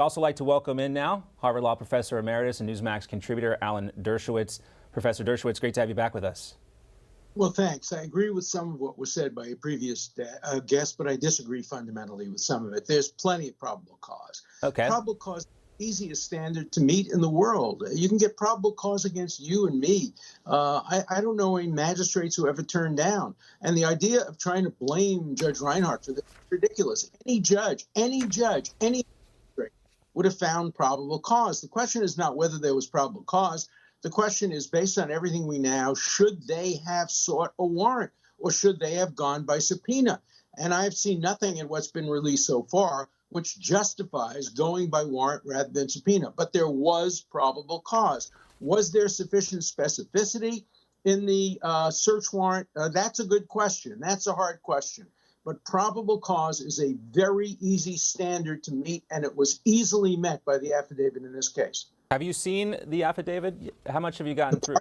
I'd also like to welcome in now Harvard Law Professor Emeritus and Newsmax contributor Alan Dershowitz. Professor Dershowitz, great to have you back with us. Well, thanks. I agree with some of what was said by a previous guest, but I disagree fundamentally with some of it. There's plenty of probable cause. Okay. Probable cause is the easiest standard to meet in the world. You can get probable cause against you and me. I don't know any magistrates who ever turned down. And the idea of trying to blame Judge Reinhardt for this is ridiculous. Any judge, any magistrate would have found probable cause. The question is not whether there was probable cause. The question is, based on everything we know, should they have sought a warrant or should they have gone by subpoena? And I've seen nothing in what's been released so far which justifies going by warrant rather than subpoena. But there was probable cause. Was there sufficient specificity in the search warrant? That's a good question. That's a hard question. But probable cause is a very easy standard to meet, and it was easily met by the affidavit in this case. Have you seen the affidavit? How much have you gotten through?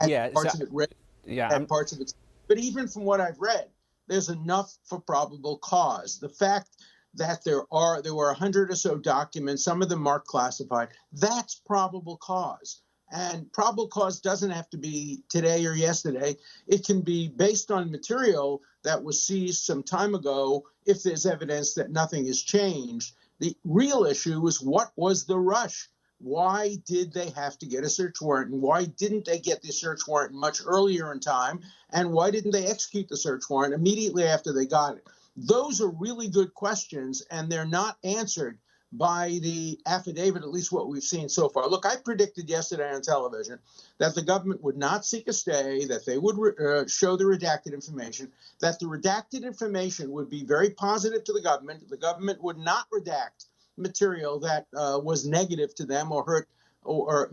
Yeah, parts of it read. Yeah, and parts of it. But even from what I've read, there's enough for probable cause. The fact that there were 100 or so documents, some of them marked classified, that's probable cause. And probable cause doesn't have to be today or yesterday. It can be based on material that was seized some time ago if there's evidence that nothing has changed. The real issue is, what was the rush? Why did they have to get a search warrant? And why didn't they get the search warrant much earlier in time? And why didn't they execute the search warrant immediately after they got it? Those are really good questions, and they're not answered by the affidavit, at least what we've seen so far. Look, I predicted yesterday on television that the government would not seek a stay, that they would show the redacted information, that the redacted information would be very positive to the government. The government would not redact material that was negative to them or hurt or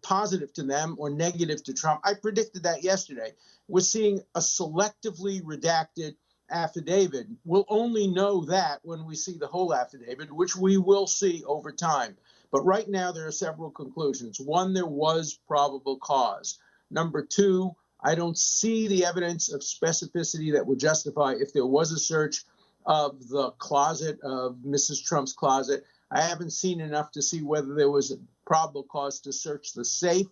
positive to them or negative to Trump. I predicted that yesterday. We're seeing a selectively redacted affidavit. We'll only know that when we see the whole affidavit, which we will see over time. But right now, there are several conclusions. One, there was probable cause. Number two, I don't see the evidence of specificity that would justify if there was a search of the closet, of Mrs. Trump's closet. I haven't seen enough to see whether there was a probable cause to search the safe.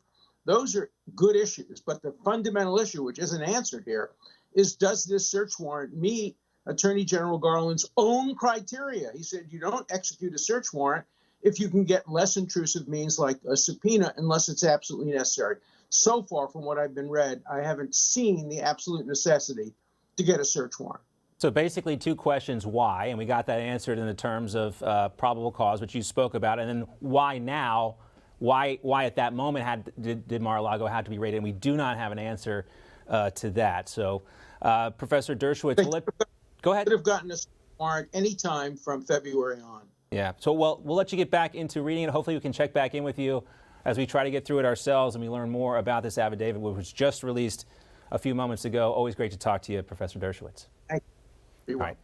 Those are good issues. But the fundamental issue, which isn't answered here, is, does this search warrant meet Attorney General Garland's own criteria? He said you don't execute a search warrant if you can get less intrusive means like a subpoena unless it's absolutely necessary. So far, from what I've been read, I haven't seen the absolute necessity to get a search warrant. So basically two questions, why, and we got that answered in the terms of probable cause, which you spoke about, and then why now, why at that moment did Mar-A-Lago have to be raided, and we do not have an answer to that. So Professor Dershowitz, go ahead. Could have gotten a warrant anytime from February on. Yeah, so we'll let you get back into reading it. Hopefully we can check back in with you as we try to get through it ourselves and we learn more about this affidavit, which was just released a few moments ago. Always great to talk to you, Professor Dershowitz. Thank you. All right.